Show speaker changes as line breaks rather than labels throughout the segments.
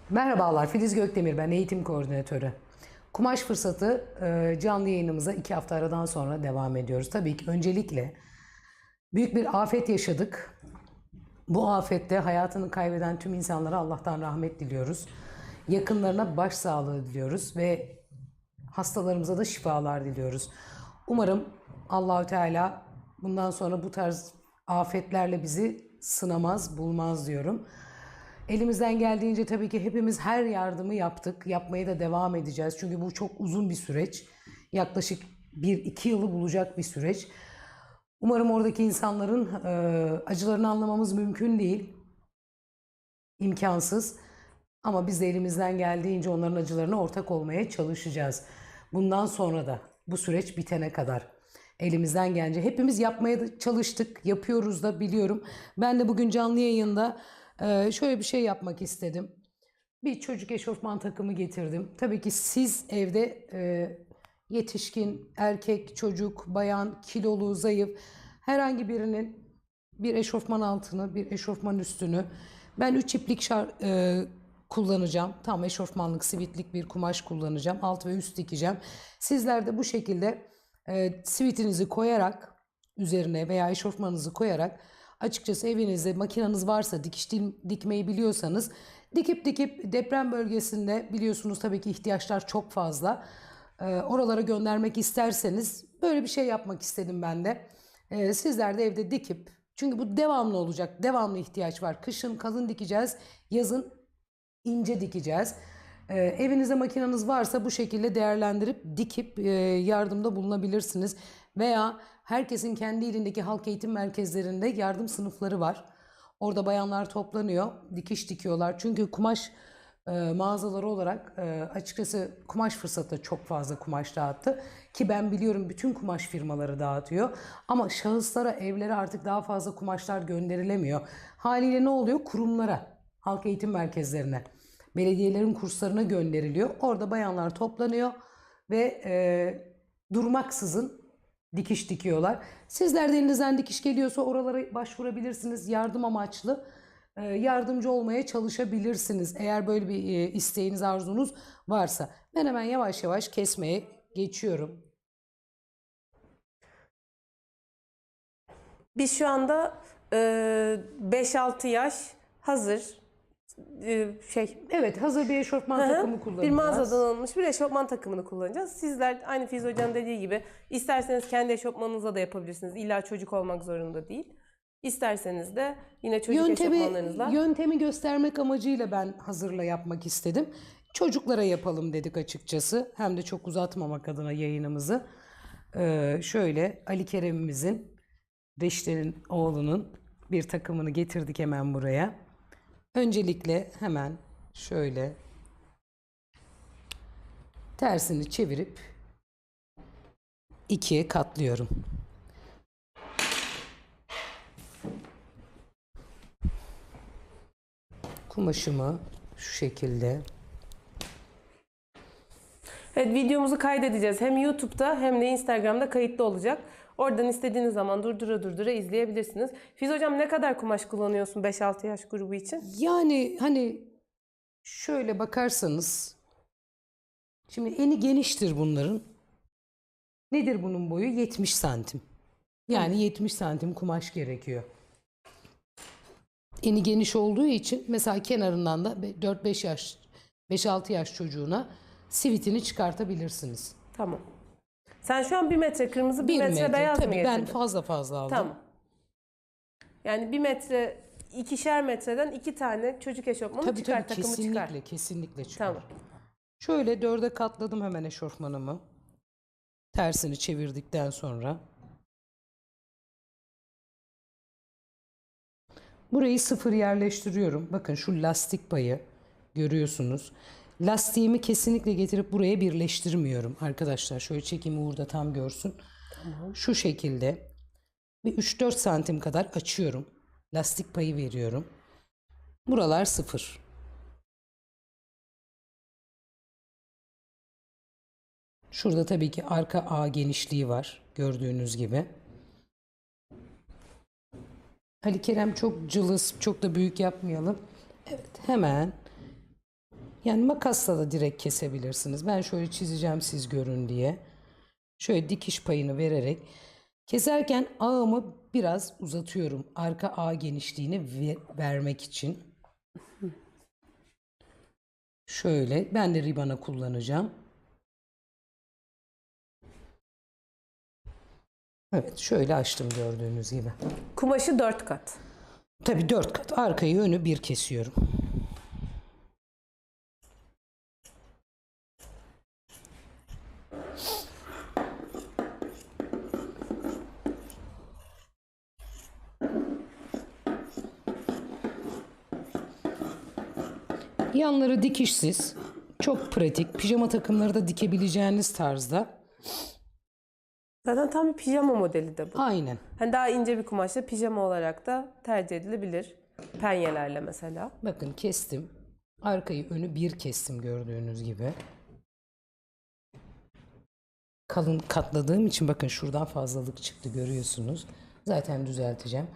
Merhabalar, Filiz Gökdemir ben, eğitim koordinatörü. Kumaş Fırsatı canlı yayınımıza 2 hafta aradan sonra devam ediyoruz. Tabii ki öncelikle büyük bir afet yaşadık. Bu afette hayatını kaybeden tüm insanlara Allah'tan rahmet diliyoruz. Yakınlarına başsağlığı diliyoruz ve hastalarımıza da şifalar diliyoruz. Umarım Allahü Teala bundan sonra bu tarz afetlerle bizi sınamaz, bulmaz diyorum. Elimizden geldiğince tabii ki hepimiz her yardımı yaptık. Yapmaya da devam edeceğiz. Çünkü bu çok uzun bir süreç. Yaklaşık 1-2 yılı bulacak bir süreç. Umarım oradaki insanların acılarını anlamamız mümkün değil. İmkansız. Ama biz de elimizden geldiğince onların acılarına ortak olmaya çalışacağız. Bundan sonra da bu süreç bitene kadar elimizden gelince hepimiz yapmaya da çalıştık, yapıyoruz da biliyorum. Ben de bugün canlı yayında şöyle bir şey yapmak istedim. Bir çocuk eşofman takımı getirdim. Tabii ki siz evde yetişkin, erkek, çocuk, bayan, kilolu, zayıf herhangi birinin bir eşofman altını, bir eşofman üstünü. Ben 3 iplik kullanacağım. Tam eşofmanlık, sivitlik bir kumaş kullanacağım. Alt ve üst dikeceğim. Sizler de bu şekilde sivitinizi koyarak üzerine veya eşofmanınızı koyarak açıkçası evinizde makineniz varsa dikmeyi biliyorsanız dikip deprem bölgesinde biliyorsunuz tabii ki ihtiyaçlar çok fazla. Oralara göndermek isterseniz böyle bir şey yapmak istedim ben de. Sizler de evde dikip çünkü bu devamlı olacak. Devamlı ihtiyaç var. Kışın kalın dikeceğiz. Yazın ince dikeceğiz. Evinizde makineniz varsa bu şekilde değerlendirip dikip yardımda bulunabilirsiniz. Veya herkesin kendi ilindeki halk eğitim merkezlerinde yardım sınıfları var. Orada bayanlar toplanıyor, dikiş dikiyorlar. Çünkü kumaş mağazaları olarak açıkçası Kumaş Fırsatı çok fazla kumaş dağıttı. Ki ben biliyorum bütün kumaş firmaları dağıtıyor. Ama şahıslara, evlere artık daha fazla kumaşlar gönderilemiyor. Haliyle ne oluyor? Kurumlara, halk eğitim merkezlerine, belediyelerin kurslarına gönderiliyor. Orada bayanlar toplanıyor ve durmaksızın dikiş dikiyorlar. Sizler de elinizden dikiş geliyorsa oralara başvurabilirsiniz. Yardım amaçlı yardımcı olmaya çalışabilirsiniz. Eğer böyle bir isteğiniz, arzunuz varsa. Ben hemen yavaş yavaş kesmeye geçiyorum.
Biz şu anda 5-6 yaş hazır
Evet, hazır bir eşofman takımı kullanacağız.
bir mağazadan alınmış bir eşofman takımını kullanacağız. Sizler aynı Filiz Hoca'nın dediği gibi isterseniz kendi eşofmanınızla da yapabilirsiniz. İlla çocuk olmak zorunda değil. İsterseniz de yine çocuk eşofmanlarınızla.
Yöntemi göstermek amacıyla ben hazırla yapmak istedim. Çocuklara yapalım dedik açıkçası. Hem de çok uzatmamak adına yayınımızı. Şöyle Ali Kerem'imizin, Reşte'nin oğlunun bir takımını getirdik hemen buraya. Öncelikle hemen şöyle tersini çevirip ikiye katlıyorum. Kumaşımı şu şekilde.
Evet, videomuzu kaydedeceğiz. Hem YouTube'da hem de Instagram'da kayıtlı olacak. Oradan istediğiniz zaman durdura izleyebilirsiniz. Filiz Hocam, ne kadar kumaş kullanıyorsun 5-6 yaş grubu için?
Yani hani şöyle bakarsanız şimdi eni geniştir bunların. Nedir bunun boyu? 70 santim. Yani 70 santim kumaş gerekiyor. Eni geniş olduğu için mesela kenarından da 4-5 yaş, 5-6 yaş çocuğuna sivitini çıkartabilirsiniz.
Tamam. Sen şu an 1 metre kırmızı, 1 metre beyaz mı
Tabii
getirdin?
ben fazla aldım.
Tamam. Yani 1 metre, 2'şer metreden 2 tane çocuk eşofmanı çıkar, takımı çıkar.
Kesinlikle çıkar.
Tamam.
Şöyle 4'e katladım hemen eşofmanımı. Tersini çevirdikten sonra. Burayı sıfır yerleştiriyorum. Bakın şu lastik payı görüyorsunuz. Lastiğimi kesinlikle getirip buraya birleştirmiyorum. Arkadaşlar şöyle çekeyim, Uğur da tam görsün. Tamam. Şu şekilde bir 3-4 santim kadar açıyorum. Lastik payı veriyorum. Buralar sıfır. Şurada tabii ki arka ağ genişliği var. Gördüğünüz gibi. Ali Kerem çok cılız, çok da büyük yapmayalım. Evet, hemen Yani makasla da direkt kesebilirsiniz. Ben şöyle çizeceğim siz görün diye. Şöyle dikiş payını vererek keserken ağımı biraz uzatıyorum. Arka ağ genişliğini vermek için. Şöyle ben de ribana kullanacağım. Evet şöyle açtım gördüğünüz gibi.
Kumaşı 4 kat.
Tabii 4 kat. Arkayı önü bir kesiyorum. Yanları dikişsiz. Çok pratik. Pijama takımları da dikebileceğiniz tarzda.
Zaten tam bir pijama modeli de bu.
Aynen.
Hani daha ince bir kumaşla pijama olarak da tercih edilebilir. Penyelerle mesela.
Bakın kestim. Arkayı önü bir kestim gördüğünüz gibi. Kalın katladığım için bakın şuradan fazlalık çıktı görüyorsunuz. Zaten düzelteceğim.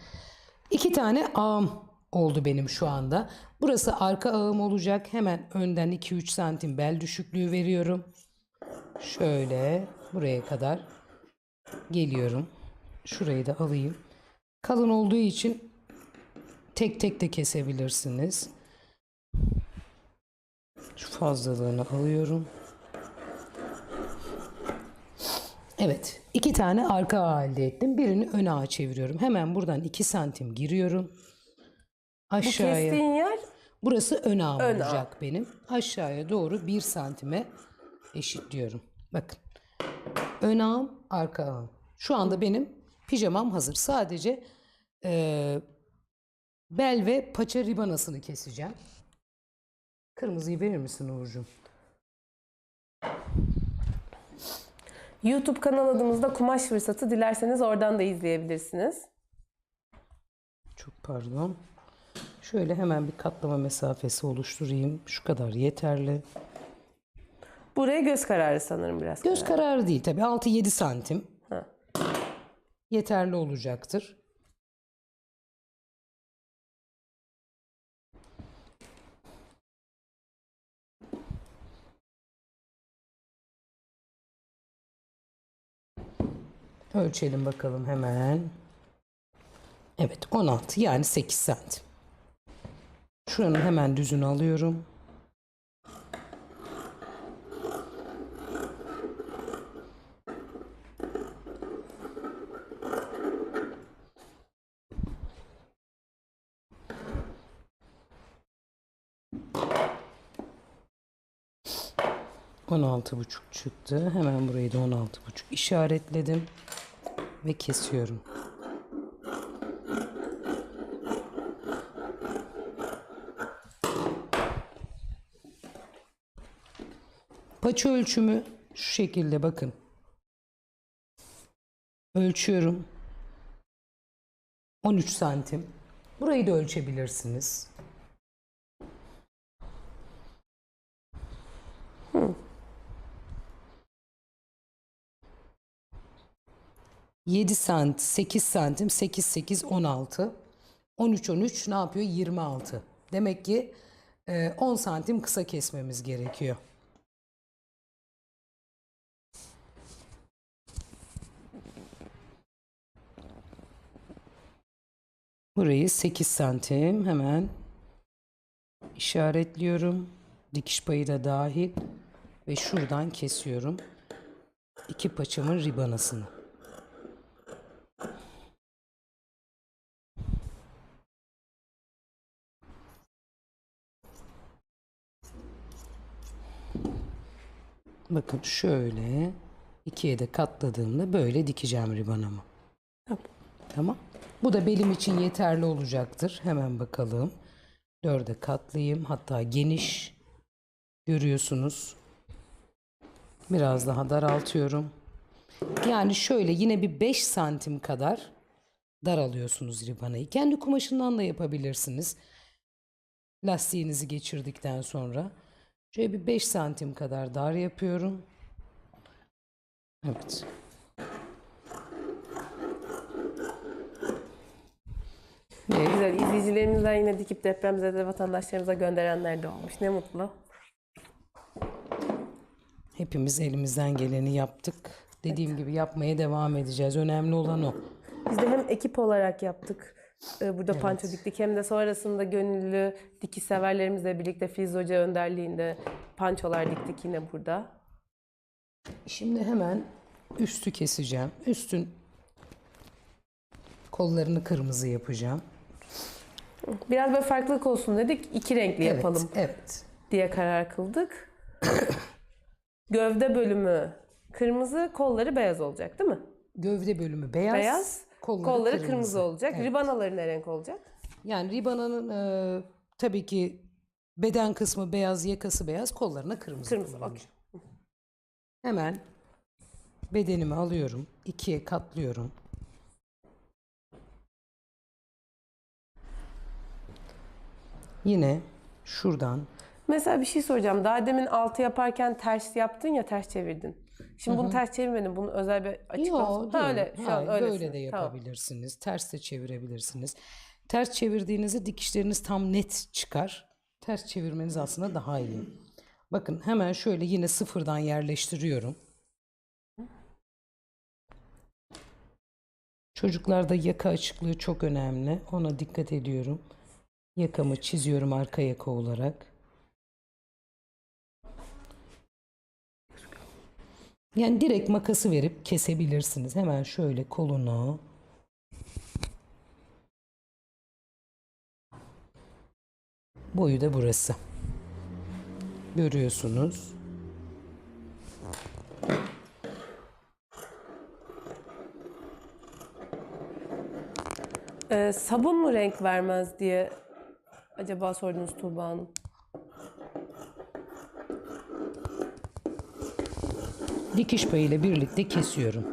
2 tane ağım oldu benim şu anda. Burası arka ağım olacak. Hemen önden 2-3 santim bel düşüklüğü veriyorum. Şöyle buraya kadar geliyorum. Şurayı da alayım. Kalın olduğu için tek tek de kesebilirsiniz. Şu fazlalığını alıyorum. Evet, 2 tane arka ağ elde ettim. Birini ön ağa çeviriyorum. Hemen buradan 2 santim giriyorum.
Bu
Aşağıya.
kestiğin yer
Burası ön ağım
Ön ağ.
olacak benim. Aşağıya doğru 1 santime eşitliyorum. Bakın. Ön ağım, arka ağım. Şu anda benim pijamam hazır. Sadece bel ve paça ribanasını keseceğim. Kırmızıyı verir misin Uğurcuğum?
YouTube kanal adımızda Kumaş Fırsatı. Dilerseniz oradan da izleyebilirsiniz.
Çok pardon. Şöyle hemen bir katlama mesafesi oluşturayım. Şu kadar yeterli.
Buraya göz kararı sanırım biraz.
Göz kararı değil tabii. 6-7 santim.
Ha.
Yeterli olacaktır. Ölçelim bakalım hemen. Evet 16 yani 8 santim. Şuranın hemen düzünü alıyorum. ...16,5 çıktı. Hemen burayı da 16,5 işaretledim. Ve kesiyorum. Paça ölçümü şu şekilde bakın. Ölçüyorum. 13 santim. Burayı da ölçebilirsiniz.
Hı.
7 santim, 8 santim, 8, 8, 16. 13, 13 ne yapıyor? 26. Demek ki 10 santim kısa kesmemiz gerekiyor. Burayı 8 santim hemen işaretliyorum. Dikiş payı da dahil. Ve şuradan kesiyorum. 2 paçamın ribanasını. Bakın şöyle 2'ye de katladığımda böyle dikeceğim ribanamı. Tamam. Bu da belim için yeterli olacaktır. Hemen bakalım. 4'e katlayayım. Hatta geniş görüyorsunuz. Biraz daha daraltıyorum. Yani şöyle yine bir 5 santim kadar daralıyorsunuz ribanayı. Kendi kumaşından da yapabilirsiniz. Lastiğinizi geçirdikten sonra. Şöyle bir 5 santim kadar dar yapıyorum. Evet.
Güzel. İzleyicilerimizden yine dikip depremzede vatandaşlarımıza gönderenler de olmuş. Ne mutlu.
Hepimiz elimizden geleni yaptık. Dediğim gibi yapmaya devam edeceğiz. Önemli olan o.
Biz de hem ekip olarak yaptık. Burada panço diktik, hem de sonrasında gönüllü dikiş severlerimizle birlikte Filiz Hoca önderliğinde pançolar diktik yine burada.
Şimdi hemen üstü keseceğim. Üstün kollarını kırmızı yapacağım.
Biraz böyle farklılık olsun dedik, iki renkli
Evet,
yapalım
evet.
diye karar kıldık. Gövde bölümü kırmızı, kolları beyaz olacak değil mi?
Gövde bölümü beyaz,
Beyaz, kolları kırmızı olacak.
Evet.
Ribanaları ne renk olacak?
Yani ribananın tabii ki beden kısmı beyaz, yakası beyaz, kollarına kırmızı
Kırmızı,
kullanacağım. Hemen bedenimi alıyorum, ikiye katlıyorum. Yine şuradan
Mesela bir şey soracağım. Daha demin altı yaparken ters yaptın ya, ters çevirdin. Şimdi bunu ters çevirmedin. Bunun özel bir açıklaması.
Yok,
Ha,
değil.
öyle. Şu an
Hayır,
öylesin.
böyle de
Tamam.
yapabilirsiniz. Ters de çevirebilirsiniz. Ters çevirdiğinizde dikişleriniz tam net çıkar. Ters çevirmeniz aslında daha iyi. Bakın hemen şöyle yine sıfırdan yerleştiriyorum. Çocuklarda yaka açıklığı çok önemli. Ona dikkat ediyorum. Yakamı çiziyorum arka yaka olarak. Yani direkt makası verip kesebilirsiniz. Hemen şöyle kolunu. Boyu da burası. Görüyorsunuz.
Sabun mu renk vermez diye acaba sordunuz Tuğba Hanım.
Dikiş payıyla birlikte kesiyorum.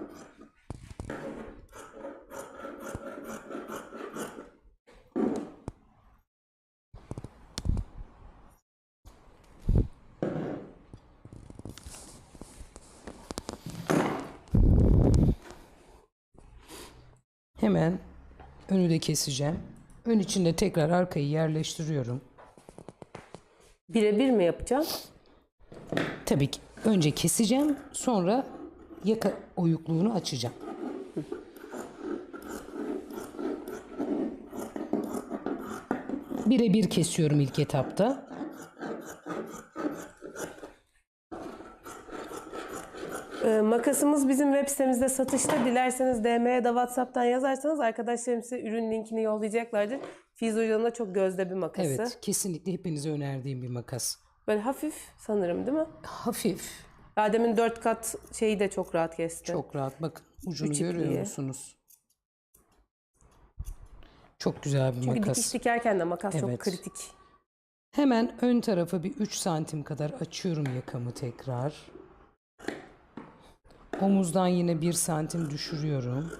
Hemen önü de keseceğim. Ön içinde tekrar arkayı yerleştiriyorum.
Birebir mi yapacağım?
Tabii ki önce keseceğim, sonra yaka oyukluğunu açacağım. Birebir kesiyorum ilk etapta.
Makasımız bizim web sitemizde satışta. Dilerseniz DM'ye de WhatsApp'tan yazarsanız arkadaşlarım size ürün linkini yollayacaklardır. Filiz Hoca'nın da çok gözde bir makası.
Evet, kesinlikle hepinize önerdiğim bir makas.
Böyle hafif sanırım, değil mi?
Hafif,
Adem'in 4 kat şeyi de çok rahat kesti.
çok rahat. Bakın ucunu
Üç
görüyor
ipliği.
musunuz? Çok güzel bir
Çünkü
makas.
dikiş dikerken de makas çok
Evet.
kritik.
Hemen ön tarafa bir 3 santim kadar açıyorum yakamı tekrar. Omuzdan yine 1 santim düşürüyorum.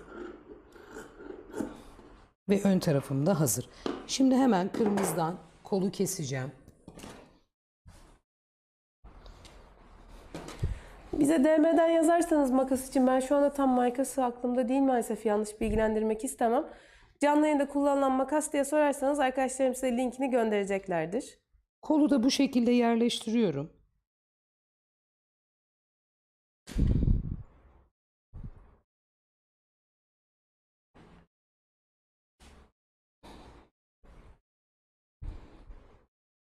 Ve ön tarafım da hazır. Şimdi hemen kırmızıdan kolu keseceğim.
Bize DM'den yazarsanız makas için, ben şu anda tam markası aklımda değil maalesef, yanlış bilgilendirmek istemem. Canlı yayında kullanılan makas diye sorarsanız arkadaşlarım size linkini göndereceklerdir.
Kolu da bu şekilde yerleştiriyorum.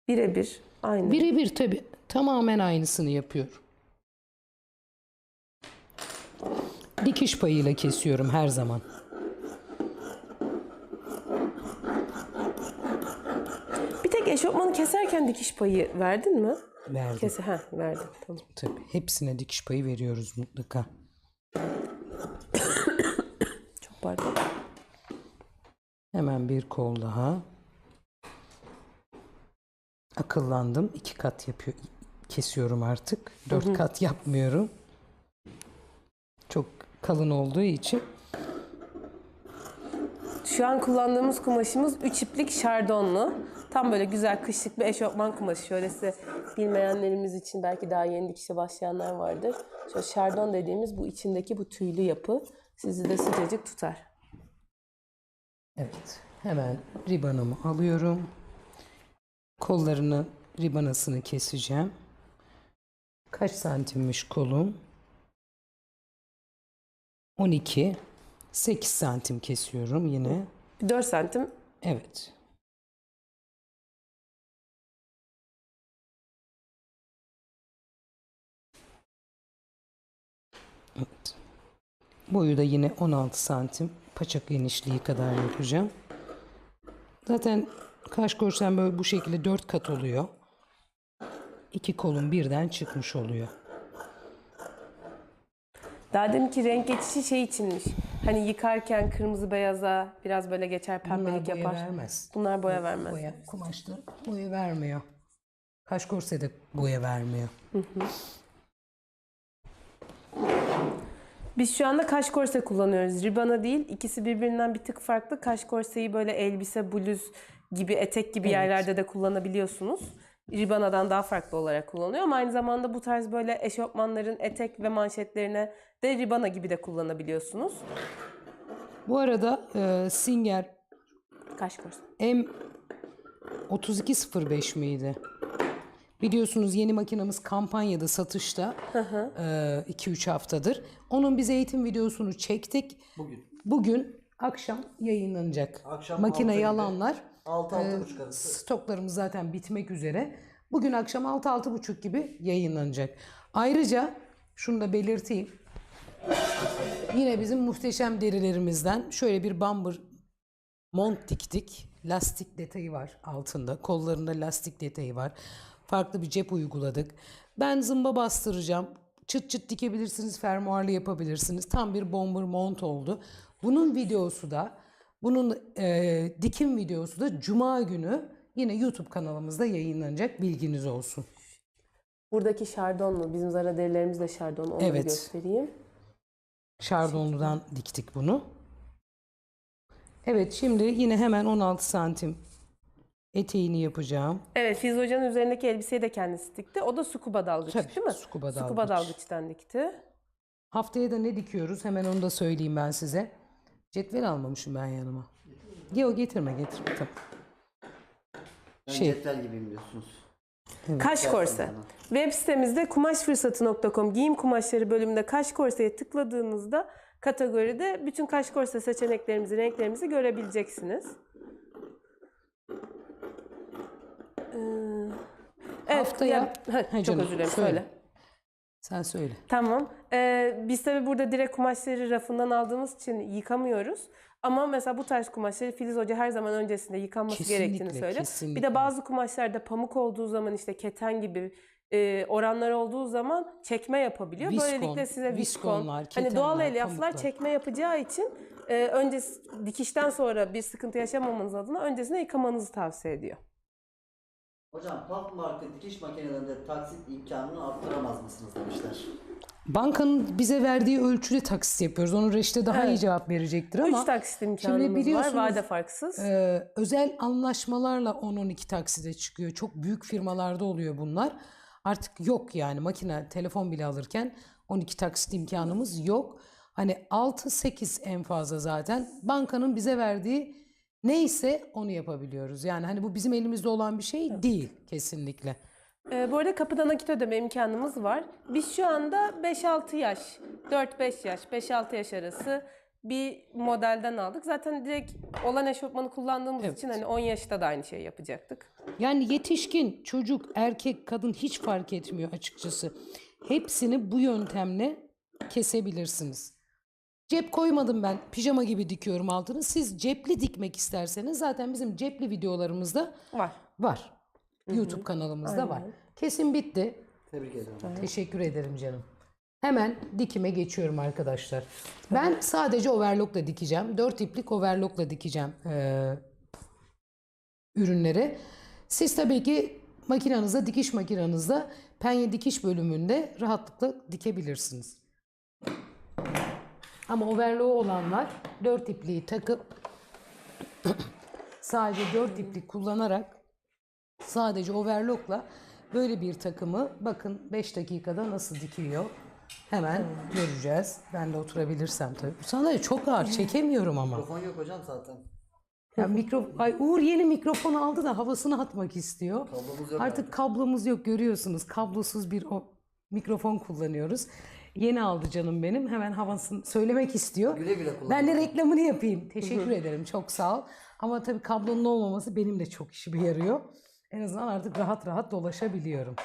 Birebir aynı.
Birebir tabii. Tamamen aynısını yapıyorum. Dikiş payıyla kesiyorum her zaman.
Bir tek eşofmanı keserken dikiş payı verdin mi?
Verdim.
Verdim. Tamam.
Tabii. Hepsine dikiş payı veriyoruz mutlaka.
Çok pardon.
Hemen bir kol daha. Akıllandım. 2 kat kesiyorum artık. 4 kat yapmıyorum. Çok kalın olduğu için.
Şu an kullandığımız kumaşımız 3 iplik şardonlu. Tam böyle güzel kışlık bir eşofman kumaşı. Şöyle size, bilmeyenlerimiz için, belki daha yeni dikişe başlayanlar vardır. Şöyle şardon dediğimiz bu içindeki bu tüylü yapı sizi de sıcacık tutar.
Evet. Hemen ribanımı alıyorum. Kollarını, ribanasını keseceğim. Kaç santimmiş kolum? 12. 8 santim kesiyorum yine.
4 santim.
Evet. Evet. Boyu da yine 16 santim. Paça genişliği kadar yapacağım. Zaten kaş korsem böyle bu şekilde 4 kat oluyor. 2 kolum birden çıkmış oluyor.
Daha deminki renk geçişi şey içinmiş. Hani yıkarken kırmızı beyaza biraz böyle geçer,
Bunlar
pembelik
boya
yapar.
vermez.
Bunlar boya vermez.
Boya, kumaşta boya vermiyor. Kaş korse de boya vermiyor.
Biz şu anda kaş korse kullanıyoruz. Ribana değil. İkisi birbirinden bir tık farklı. Kaş korseyi böyle elbise, bluz gibi, etek gibi yerlerde de kullanabiliyorsunuz. Ribanadan daha farklı olarak kullanıyor ama aynı zamanda bu tarz böyle eşofmanların etek ve manşetlerine de ribana gibi de kullanabiliyorsunuz.
Bu arada Singer
Kaş korse.
M3205 miydi? Biliyorsunuz yeni makinamız kampanyada satışta 2-3 haftadır. Onun biz eğitim videosunu çektik. Bugün akşam yayınlanacak.
Akşam
Makineyi
6 gibi.
alanlar
6-6.30 arası.
stoklarımız zaten bitmek üzere. Bugün akşam 6-6.30 gibi yayınlanacak. Ayrıca şunu da belirteyim. Yine bizim muhteşem derilerimizden şöyle bir bumper mont diktik. Lastik detayı var altında. Kollarında lastik detayı var. Farklı bir cep uyguladık. Ben zımba bastıracağım. Çıt çıt dikebilirsiniz, fermuarlı yapabilirsiniz. Tam bir bomber mont oldu. Bunun videosu da, bunun dikim videosu da Cuma günü yine YouTube kanalımızda yayınlanacak. Bilginiz olsun.
Buradaki şardonlu. Bizim Zara derilerimiz de şardon. Onu da
Evet.
göstereyim.
Şardonlu'dan diktik bunu. Evet, şimdi yine hemen 16 santim eteğini yapacağım.
Evet, Filiz Hoca'nın üzerindeki elbiseyi de kendisi dikti. O da scuba dalgıç
Tabii,
değil mi?
scuba
Scuba
dalgıç.
dalgıçtan dikti.
Haftaya da ne dikiyoruz? Hemen onu da söyleyeyim ben size. Cetvel almamışım ben yanıma. Yok, getirme. Tamam.
Ben
Şey-
cetvel gibiyim diyorsunuz.
Kaş korse. Web sitemizde kumaşfırsatı.com giyim kumaşları bölümünde kaş korseye tıkladığınızda kategoride bütün kaş korse seçeneklerimizi, renklerimizi görebileceksiniz. Evet,
Haftaya-
çok
canım,
özür dilerim.
söyle.
Söyle.
Sen söyle.
Tamam. Biz tabii burada direkt kumaşları rafından aldığımız için yıkamıyoruz. Ama mesela bu tarz kumaşları Filiz Hoca her zaman öncesinde yıkanması
Kesinlikle,
gerektiğini söylüyor.
kesinlikle.
Bir de bazı kumaşlarda pamuk olduğu zaman işte keten gibi oranlar olduğu zaman çekme yapabiliyor.
Viskon,
Böylelikle size
viskonlar,
hani
ketenler,
doğal elyaflar
pamuklar.
çekme yapacağı için önce dikişten sonra bir sıkıntı yaşamamanız adına öncesinde yıkamanızı tavsiye ediyor.
Hocam Puff marka dikiş makinelerinde taksit imkanını arttıramaz mısınız demişler.
Bankanın bize verdiği ölçüde taksit yapıyoruz. Onu Reşte daha iyi cevap verecektir ama
3 taksit imkanımız var.
biliyorsunuz,
Vade farksız.
özel anlaşmalarla 10-12 takside çıkıyor. Çok büyük firmalarda oluyor bunlar. Artık yok yani, makine, telefon bile alırken 12 taksit imkanımız yok. Hani 6-8 en fazla zaten. Bankanın bize verdiği neyse onu yapabiliyoruz. Yani hani bu bizim elimizde olan bir şey değil kesinlikle.
Bu arada kapıda nakit ödeme imkanımız var. Biz şu anda 5-6 yaş, 4-5 yaş, 5-6 yaş arası bir modelden aldık. Zaten direkt olan eşofmanı kullandığımız için hani 10 yaşta da aynı şeyi yapacaktık.
Yani yetişkin, çocuk, erkek, kadın hiç fark etmiyor açıkçası. Hepsini bu yöntemle kesebilirsiniz. Cep koymadım ben. Pijama gibi dikiyorum altını. Siz cepli dikmek isterseniz zaten bizim cepli videolarımızda
Var.
var. YouTube kanalımızda var. Kesim bitti.
Tebrik ederim.
Teşekkür ederim canım. Hemen dikime geçiyorum arkadaşlar. Ben sadece overlockla dikeceğim. 4 iplik overlockla dikeceğim ürünleri. Siz tabii ki makinenizde, dikiş makinenizde penye dikiş bölümünde rahatlıkla dikebilirsiniz. Ama overlock olanlar 4 ipliği takıp sadece 4 iplik kullanarak sadece overlockla böyle bir takımı bakın 5 dakikada nasıl dikiyor. Hemen göreceğiz. Ben de oturabilirsem tabii. Bu sandalye çok ağır. Çekemiyorum ama.
Mikrofon yok hocam zaten.
Ya Ay Uğur yeni mikrofon aldı da havasını atmak istiyor.
Kablomuz yok
Artık kablomuz yok, görüyorsunuz. Kablosuz bir mikrofon kullanıyoruz. Yeni aldı canım benim. Hemen havasını söylemek istiyor.
Güle güle kullan.
Ben de reklamını yapayım. Teşekkür ederim. Çok sağ ol. Ama tabii kablonun olmaması benim de çok işime yarıyor. En azından artık rahat rahat dolaşabiliyorum.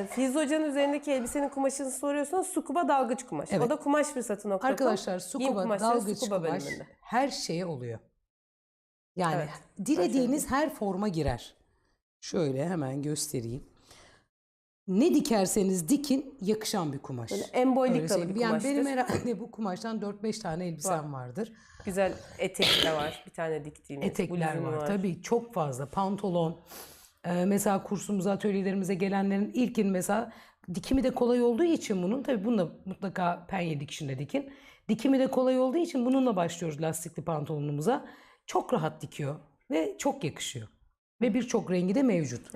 Filiz Hoca'nın üzerindeki elbisenin kumaşını soruyorsanız Sukuba dalgıç kumaş.
Evet.
O da kumaşfırsatı.com.
Arkadaşlar
Giyim
Sukuba,
kumaşları
dalgıç
Sukuba
kumaş
bölümünde.
her şeye oluyor. Yani
Evet,
dilediğiniz her forma girer. Şöyle hemen göstereyim. Ne dikerseniz dikin yakışan bir kumaş.
Böyle embolik
Öyle
dalı
söyleyeyim.
bir
Yani
kumaştır.
benim herhalde bu kumaştan 4-5 tane elbisem vardır.
Güzel etek de var. Bir tane diktiğimiz.
Etekler
bluzun
var. Tabii çok fazla. Pantolon. Mesela kursumuza, atölyelerimize gelenlerin ilkin mesela dikimi de kolay olduğu için bunun. Tabii bununla mutlaka penye dikişinde dikin. Dikimi de kolay olduğu için bununla başlıyoruz lastikli pantolonumuza. Çok rahat dikiyor ve çok yakışıyor. Ve birçok rengi de mevcut.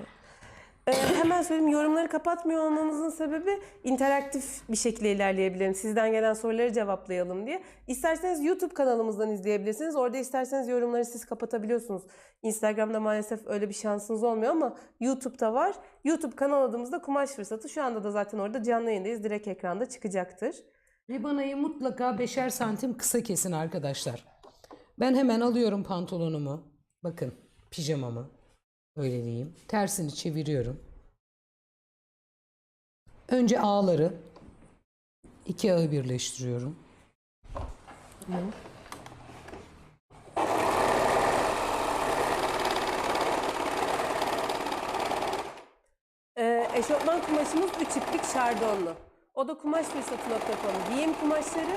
Hemen söyleyeyim, yorumları kapatmıyor olmamızın sebebi interaktif bir şekilde ilerleyebilirim. Sizden gelen soruları cevaplayalım diye. İsterseniz YouTube kanalımızdan izleyebilirsiniz. Orada isterseniz yorumları siz kapatabiliyorsunuz. Instagram'da maalesef öyle bir şansınız olmuyor ama YouTube'da var. YouTube kanal adımız da Kumaş Fırsatı. Şu anda da zaten orada canlı yayındayız. Direkt ekranda çıkacaktır.
Ribanayı mutlaka 5'er santim kısa kesin arkadaşlar. Ben hemen alıyorum pantolonumu. Bakın pijamamı. Öyle diyeyim. Tersini çeviriyorum. Önce ağları 2 ağı birleştiriyorum.
Eşofman kumaşımız 3 iplik şardonlu. O da kumaşfırsatı.com giyim kumaşları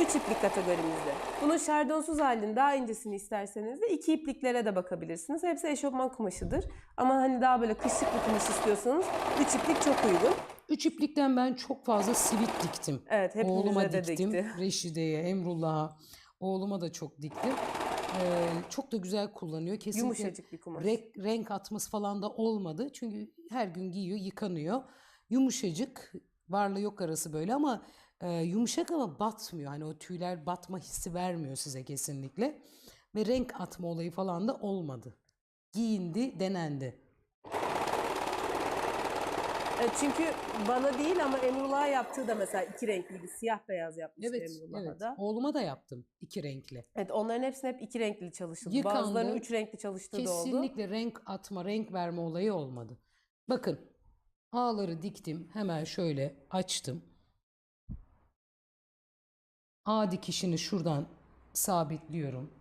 3 iplik kategorimizde. Bunun şardonsuz halini daha incesini isterseniz de 2 ipliklere de bakabilirsiniz. Hepsi eşofman kumaşıdır. Ama hani daha böyle kışlık bir kumaş istiyorsanız 3 iplik çok uygun.
3 iplikten ben çok fazla sivit diktim.
Evet, hepimize
Oğluma
de
diktim.
dikti.
Reşide'ye, Emrullah'a. Oğluma da çok diktim. Çok da güzel kullanıyor. Kesinlikle
Yumuşacık bir kumaş.
renk atması falan da olmadı. Çünkü her gün giyiyor, yıkanıyor. Yumuşacık, varla yok arası böyle ama yumuşak ama batmıyor. Hani o tüyler batma hissi vermiyor size kesinlikle. Ve renk atma olayı falan da olmadı. Giyindi, denendi.
Çünkü bana değil ama Emrullah'a yaptığı da mesela 2 renkliydi. Siyah beyaz yapmıştı
Evet,
Emrullah'a
evet.
da.
Oğluma da yaptım 2 renkli.
Evet, onların hepsini hep 2 renkli çalışıldı.
Yıkandı.
Bazılarının 3 renkli çalıştığı da oldu.
Kesinlikle renk atma, renk verme olayı olmadı. Bakın ağları diktim. Hemen şöyle açtım. Ağ dikişini şuradan sabitliyorum.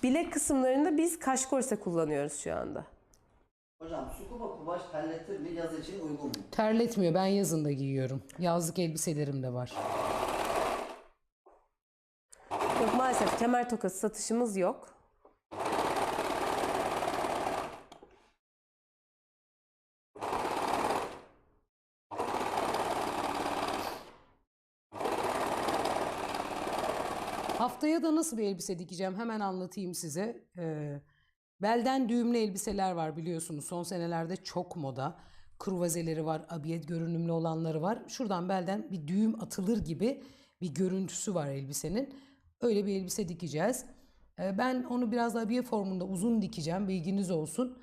Bilek kısımlarında biz kaşkorse kullanıyoruz şu anda.
Hocam Sukuba kumaş terletir mi? Yaz için uygun mu?
Terletmiyor. Ben yazın da giyiyorum. Yazlık elbiselerim de var.
Yok, maalesef kemer tokası satışımız yok.
Haftaya da nasıl bir elbise dikeceğim hemen anlatayım size. Belden düğümlü elbiseler var biliyorsunuz. Son senelerde çok moda. Kruvazeleri var, abiyet görünümlü olanları var. Şuradan belden bir düğüm atılır gibi bir görüntüsü var elbisenin. Öyle bir elbise dikeceğiz. Ben onu biraz abiye formunda uzun dikeceğim. Bilginiz olsun.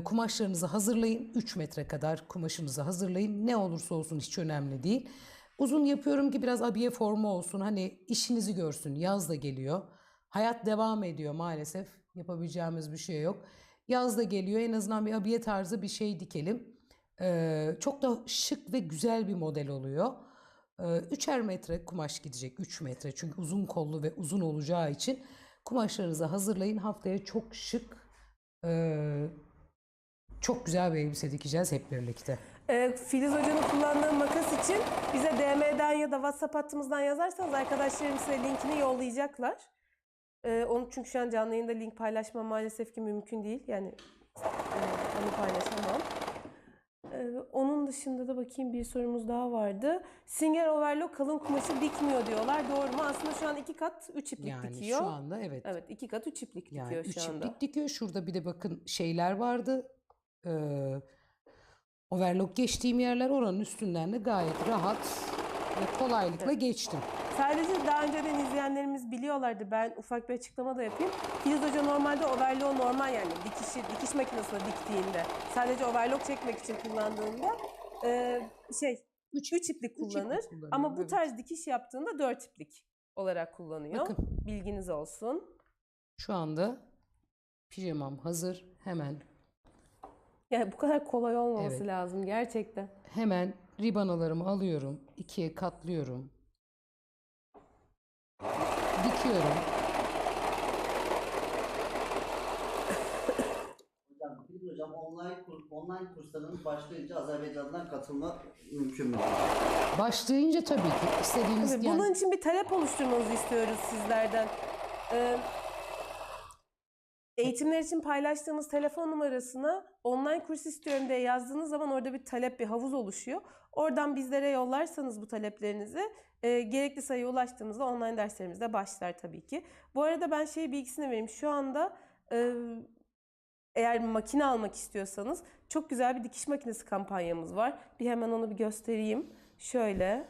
Kumaşlarınızı hazırlayın. 3 metre kadar kumaşınızı hazırlayın. Ne olursa olsun hiç önemli değil. Uzun yapıyorum ki biraz abiye formu olsun. Hani işinizi görsün. Yaz da geliyor. Hayat devam ediyor maalesef. Yapabileceğimiz bir şey yok. Yaz da geliyor. En azından bir abiye tarzı bir şey dikelim. Çok da şık ve güzel bir model oluyor. 3'er metre kumaş gidecek. 3 metre. Çünkü uzun kollu ve uzun olacağı için kumaşlarınızı hazırlayın. Haftaya çok şık, çok güzel bir elbise dikeceğiz hep birlikte.
Filiz Hoca'nın kullandığı makas için bize DM'den ya da WhatsApp hattımızdan yazarsanız arkadaşlarım size linkini yollayacaklar. Onu çünkü şu an canlı yayında link paylaşmam maalesef ki mümkün değil. Yani onu paylaşamam. Onun dışında da bakayım, bir sorumuz daha vardı. Singer overlock kalın kumaşı dikmiyor diyorlar. Doğru mu? Aslında şu an 2 kat 3 iplik
Yani
dikiyor.
şu anda evet.
Evet, 2 kat 3 iplik
Yani
dikiyor
3
şu anda.
iplik dikiyor. Şurada bir de bakın şeyler vardı. Overlock geçtiğim yerler, oranın üstünden de gayet rahat ve kolaylıkla geçtim.
Sadece daha önceden izleyenlerimiz biliyorlardı. Ben ufak bir açıklama da yapayım. Filiz Hoca normalde overlock normal, yani dikiş makinesine diktiğinde sadece overlock çekmek için kullandığında 3 iplik kullanır.
kullanıyor,
Ama bu
evet.
tarz dikiş yaptığında 4 iplik olarak kullanıyor.
Bakın.
Bilginiz olsun.
Şu anda pijamam hazır.
Yani bu kadar kolay olmaması
Evet.
lazım gerçekten.
Hemen ribanalarımı alıyorum. 2'ye katlıyorum. Dikiyorum.
Hocam, Filiz hocam online kurslarınız başlayınca Azerbaycan'dan katılma mümkün mü?
Başlayınca tabii ki istediğiniz
Tabii,
yani
bunun için bir talep oluşturmanızı istiyoruz sizlerden. Eğitimler için paylaştığımız telefon numarasına online kurs istiyorum diye yazdığınız zaman orada bir talep, bir havuz oluşuyor. Oradan bizlere yollarsanız bu taleplerinizi gerekli sayıya ulaştığımızda online derslerimiz de başlar tabii ki. Bu arada ben bilgisini vereyim. Şu anda eğer makine almak istiyorsanız çok güzel bir dikiş makinesi kampanyamız var. Bir hemen onu bir göstereyim. Şöyle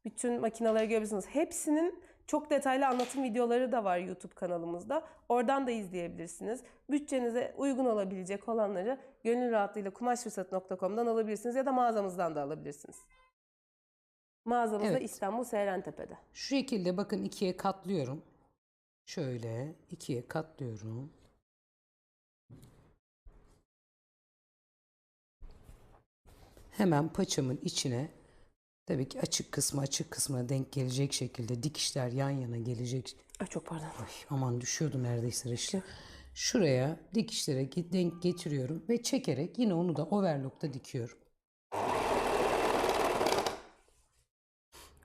bütün makineleri görebilirsiniz. Hepsinin çok detaylı anlatım videoları da var YouTube kanalımızda. Oradan da izleyebilirsiniz. Bütçenize uygun olabilecek olanları gönül rahatlığıyla kumaşfırsatı.com'dan alabilirsiniz ya da mağazamızdan da alabilirsiniz. Mağazamız da
Evet.
İstanbul Seyrantepe'de.
şu şekilde bakın 2'ye katlıyorum. Şöyle 2'ye katlıyorum. Hemen paçamın içine tabii ki açık kısmına denk gelecek şekilde dikişler yan yana gelecek.
Ay çok pardon.
Ay, aman düşüyordu neredeyse işte. Şuraya dikişlere denk getiriyorum ve çekerek yine onu da overlock'ta dikiyorum.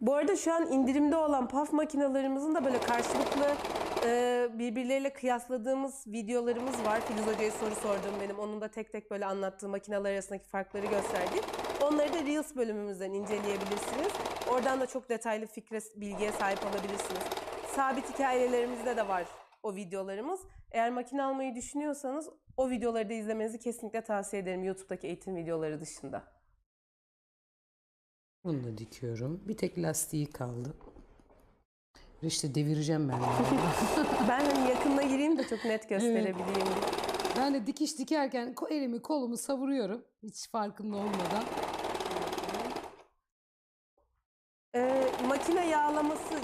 Bu arada şu an indirimde olan paf makinalarımızın da böyle karşılıklı birbirleriyle kıyasladığımız videolarımız var. Filiz Hoca'ya soru sorduğum benim. Onun da tek tek böyle anlattığı makineler arasındaki farkları gösterdi. Onları da Reels bölümümüzden inceleyebilirsiniz. Oradan da çok detaylı bilgiye sahip olabilirsiniz. Sabit hikayelerimizde de var o videolarımız. Eğer makine almayı düşünüyorsanız o videoları da izlemenizi kesinlikle tavsiye ederim YouTube'daki eğitim videoları dışında.
Bunu da dikiyorum. Bir tek lastiği kaldı. İşte devireceğim ben.
Ben hani yakınına gireyim de çok net gösterebileyim diye.
Ben de dikiş dikerken elimi kolumu savuruyorum. Hiç farkında olmadan.
Makine yağlaması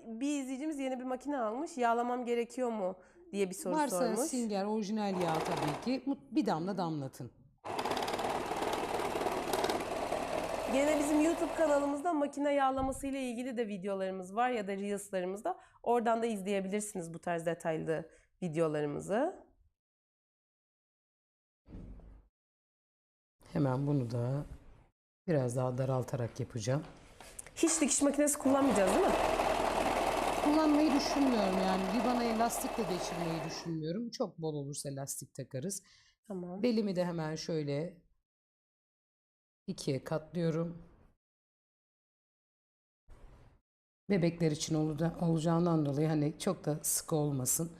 bir izleyicimiz yeni bir makine almış. Yağlamam gerekiyor mu diye bir soru
Varsa
sormuş.
Singer orijinal yağ tabii ki bir damla damlatın.
Gene bizim YouTube kanalımızda makine yağlaması ile ilgili de videolarımız var ya da Reels'larımızda. Oradan da izleyebilirsiniz bu tarz detaylı videolarımızı.
Hemen bunu da biraz daha daraltarak yapacağım.
Hiç dikiş makinesi kullanmayacağız değil mi?
Kullanmayı düşünmüyorum yani. Ribana'yı lastikle geçirmeyi düşünmüyorum. Çok bol olursa lastik takarız.
Tamam.
Belimi de hemen şöyle 2'ye katlıyorum. Bebekler için olacağından dolayı hani çok da sıkı olmasın.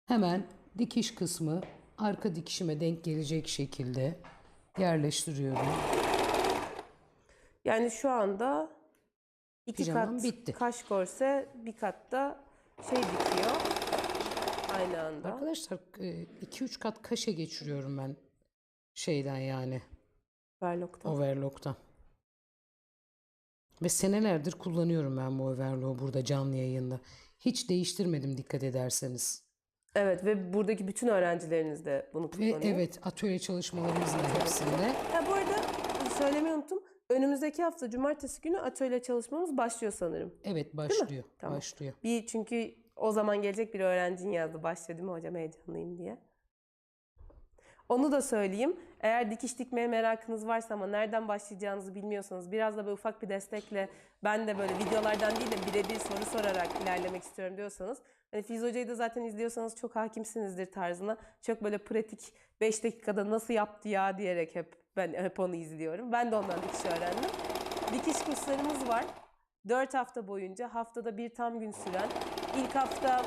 Hemen dikiş kısmı arka dikişime denk gelecek şekilde yerleştiriyorum.
Yani şu anda 2
Pijamam
kat
bitti.
kaş korse, bir kat da dikiyor. Aynı anda.
Arkadaşlar 2-3 kat kaşe geçiriyorum ben şeyden yani overlock'tan. Ve senelerdir kullanıyorum ben bu overlock'u burada canlı yayında. Hiç değiştirmedim dikkat ederseniz.
Evet ve buradaki bütün öğrencileriniz de bunu
Ve
kullanıyor.
evet atölye çalışmalarımızın da hepsinde.
Bu arada söylemeyi unuttum. Önümüzdeki hafta cumartesi günü atölye çalışmamız başlıyor sanırım.
Evet başlıyor.
Tamam.
Başlıyor.
Çünkü o zaman gelecek bir öğrencin yazdı başlıyor değil mi hocam, heyecanlıyım diye. Onu da söyleyeyim. Eğer dikiş dikmeye merakınız varsa ama nereden başlayacağınızı bilmiyorsanız biraz da böyle ufak bir destekle ben de böyle videolardan değil de birebir soru sorarak ilerlemek istiyorum diyorsanız. Hani Filiz Hoca'yı da zaten izliyorsanız çok hakimsinizdir tarzına. Çok böyle pratik 5 dakikada nasıl yaptı ya diyerek hep onu izliyorum. Ben de ondan dikiş öğrendim. Dikiş kurslarımız var. 4 hafta boyunca haftada bir tam gün süren. İlk hafta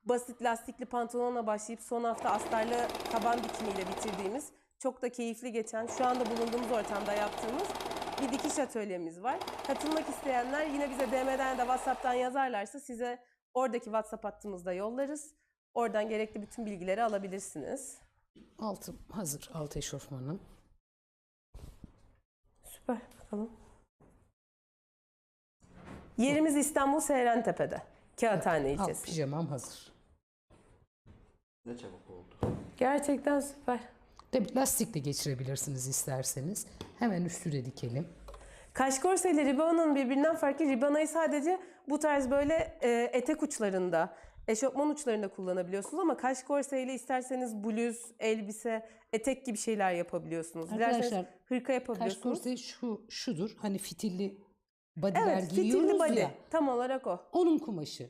basit lastikli pantolonla başlayıp son hafta astarlı taban dikimiyle bitirdiğimiz, çok da keyifli geçen, şu anda bulunduğumuz ortamda yaptığımız bir dikiş atölyemiz var. Katılmak isteyenler yine bize DM'den ya da WhatsApp'tan yazarlarsa size oradaki WhatsApp hattımızda yollarız. Oradan gerekli bütün bilgileri alabilirsiniz.
Altım hazır. Alt eşofmanım.
Süper. Bakalım. Yerimiz İstanbul Seyrantepe'de. Kağıthane
Al,
ilçesi.
pijamam hazır.
Ne çabuk oldu.
Gerçekten süper.
Tabii lastik de geçirebilirsiniz isterseniz. Hemen üstüne dikelim.
Kaşkorse ile ribana'nın birbirinden farklı. Ribana'yı sadece bu tarz böyle etek uçlarında, eşofman uçlarında kullanabiliyorsunuz ama kaşkorse ile isterseniz bluz, elbise, etek gibi şeyler yapabiliyorsunuz.
Arkadaşlar,
Dilerseniz hırka yapabiliyorsunuz.
Kaşkorse şudur. Hani fitilli bodyler
Evet,
giyiyoruz
fitilli body.
ya.
Tam olarak o.
Onun kumaşı.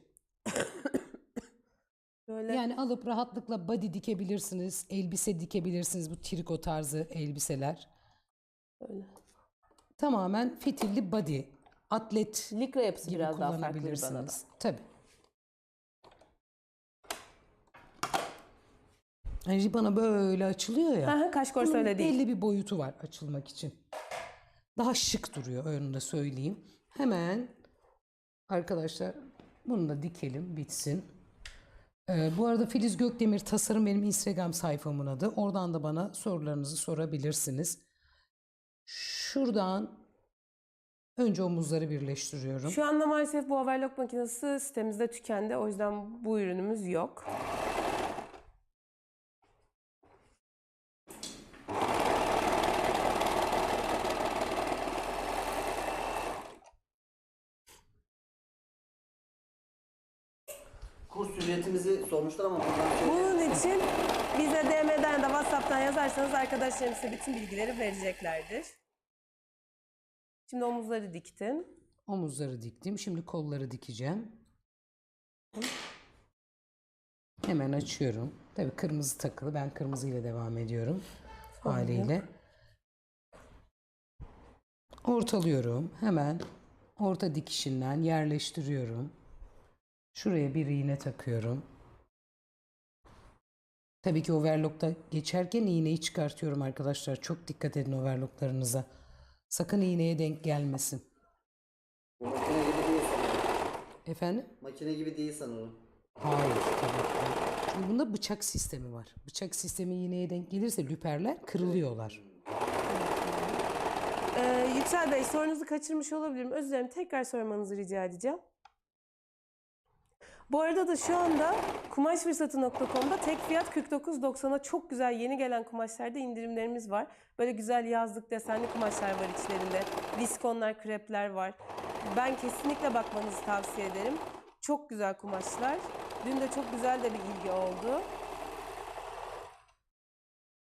Böyle
Yani alıp rahatlıkla body dikebilirsiniz, elbise dikebilirsiniz, bu triko tarzı elbiseler.
böyle.
Tamamen fitilli body, atlet
Likra yapısı
gibi
biraz daha farklı ribanada.
kullanabilirsiniz. Tabii. Yani ribana böyle açılıyor ya.
Aha, kaşkorse
Bunun
öyle değil.
belli bir boyutu var açılmak için. Daha şık duruyor, onu da söyleyeyim. Hemen arkadaşlar bunu da dikelim, bitsin. Bu arada Filiz Gökdemir Tasarım benim Instagram sayfamın adı. Oradan da bana sorularınızı sorabilirsiniz. Şuradan önce omuzları birleştiriyorum.
Şu anda maalesef bu overlock makinesi sitemizde tükendi. O yüzden bu ürünümüz yok.
Kurs ücretimizi sormuşlar ama buradan söyle.
Bunun için bize DM'den de WhatsApp'tan yazarsanız arkadaşlarım size bütün bilgileri vereceklerdir. Şimdi omuzları diktin.
Omuzları diktim. Şimdi kolları dikeceğim. Hemen açıyorum. Tabii kırmızı takılı. Ben kırmızı ile devam ediyorum. Haliyle. Ortalıyorum. Hemen orta dikişinden yerleştiriyorum. Şuraya bir iğne takıyorum. Tabii ki overlock'ta geçerken iğneyi çıkartıyorum arkadaşlar. Çok dikkat edin overlocklarınıza. Sakın iğneye denk gelmesin.
Bu makine gibi değil sanırım.
Efendim?
Makine gibi değil sanırım.
Hayır, tabii ki. Çünkü bunda bıçak sistemi var. Bıçak sistemi iğneye denk gelirse lüperler kırılıyorlar.
Yüksel Bey, sorunuzu kaçırmış olabilirim. Özür dilerim. Tekrar sormanızı rica edeceğim. Bu arada da şu anda kumaşfırsatı.com'da tek fiyat 49.90'a çok güzel yeni gelen kumaşlarda indirimlerimiz var. Böyle güzel yazlık desenli kumaşlar var içlerinde. Viskonlar, krepler var. Ben kesinlikle bakmanızı tavsiye ederim. Çok güzel kumaşlar. Dün de çok güzel de bir ilgi oldu.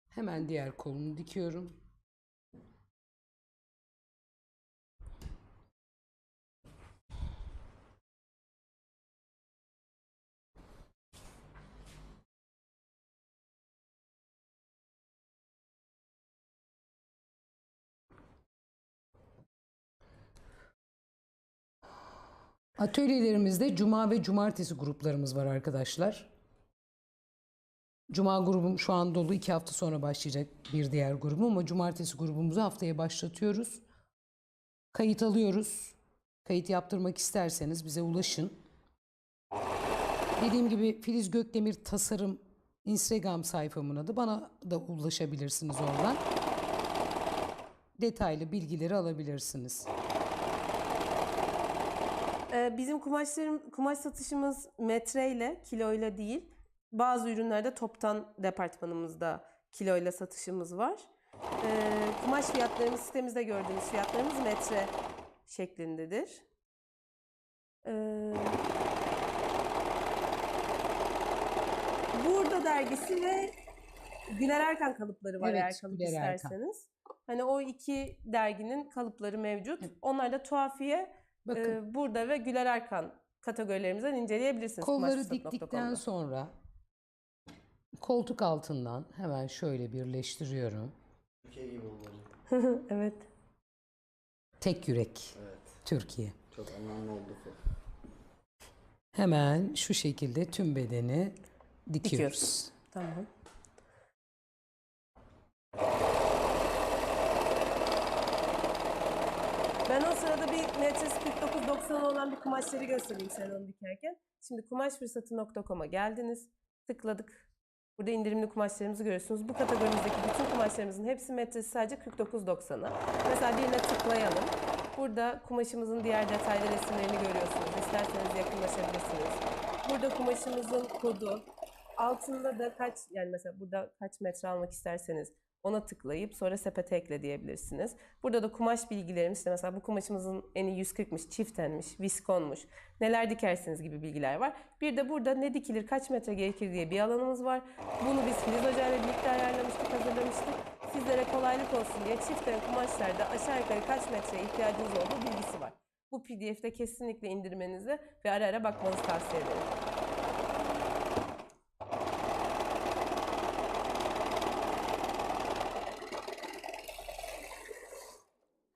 Hemen diğer kolunu dikiyorum. Atölyelerimizde cuma ve cumartesi gruplarımız var arkadaşlar. Cuma grubum şu an dolu. 2 hafta sonra başlayacak bir diğer grubum ama cumartesi grubumuzu haftaya başlatıyoruz. Kayıt alıyoruz. Kayıt yaptırmak isterseniz bize ulaşın. Dediğim gibi Filiz Gökdemir Tasarım Instagram sayfamın adı. Bana da ulaşabilirsiniz oradan. Detaylı bilgileri alabilirsiniz.
Bizim kumaş satışımız metreyle, kiloyla değil. Bazı ürünlerde toptan departmanımızda kiloyla satışımız var. Kumaş fiyatlarımız, sitemizde gördüğünüz fiyatlarımız metre şeklindedir. Burada dergisi ve Güler Erkan kalıpları var,
Evet,
eğer kalıp
Güler Erkan.
isterseniz. Hani o iki derginin kalıpları mevcut. Onlar da tuhafiye,
Bakın.
burada ve Güler Erkan kategorilerimizden inceleyebilirsiniz.
Kolları
kumaşfırsat.com'da.
diktikten sonra koltuk altından hemen şöyle birleştiriyorum.
Türkiye gibi oldu.
Evet.
Tek yürek.
Evet.
Türkiye.
Çok anlamlı oldu bu.
Hemen şu şekilde tüm bedeni dikiyoruz.
Dikiyoruz. Tamam. Ben o sırada bir metresi 49.90 olan bir kumaşları göstereyim sen onu dikerken. Şimdi kumaşfırsatı.com'a geldiniz. Tıkladık. Burada indirimli kumaşlarımızı görüyorsunuz. Bu kategorimizdeki bütün kumaşlarımızın hepsi metresi sadece 49,90'a. Mesela birine tıklayalım. Burada kumaşımızın diğer detaylı resimlerini görüyorsunuz. İsterseniz yakınlaşabilirsiniz. Burada kumaşımızın kodu. Altında da yani mesela burada kaç metre almak isterseniz ona tıklayıp sonra sepete ekle diyebilirsiniz. Burada da kumaş bilgilerimiz, işte mesela bu kumaşımızın eni 140'mış, çiftenmiş, viskonmuş, neler dikersiniz gibi bilgiler var. Bir de burada ne dikilir, kaç metre gerekir diye bir alanımız var. Bunu biz Filiz Hoca ile birlikte ayarlamıştık, hazırlamıştık. Sizlere kolaylık olsun diye çiften kumaşlarda aşağı yukarı kaç metreye ihtiyacınız olduğu bilgisi var. Bu PDF'de kesinlikle indirmenizi ve ara ara bakmanızı tavsiye ederim.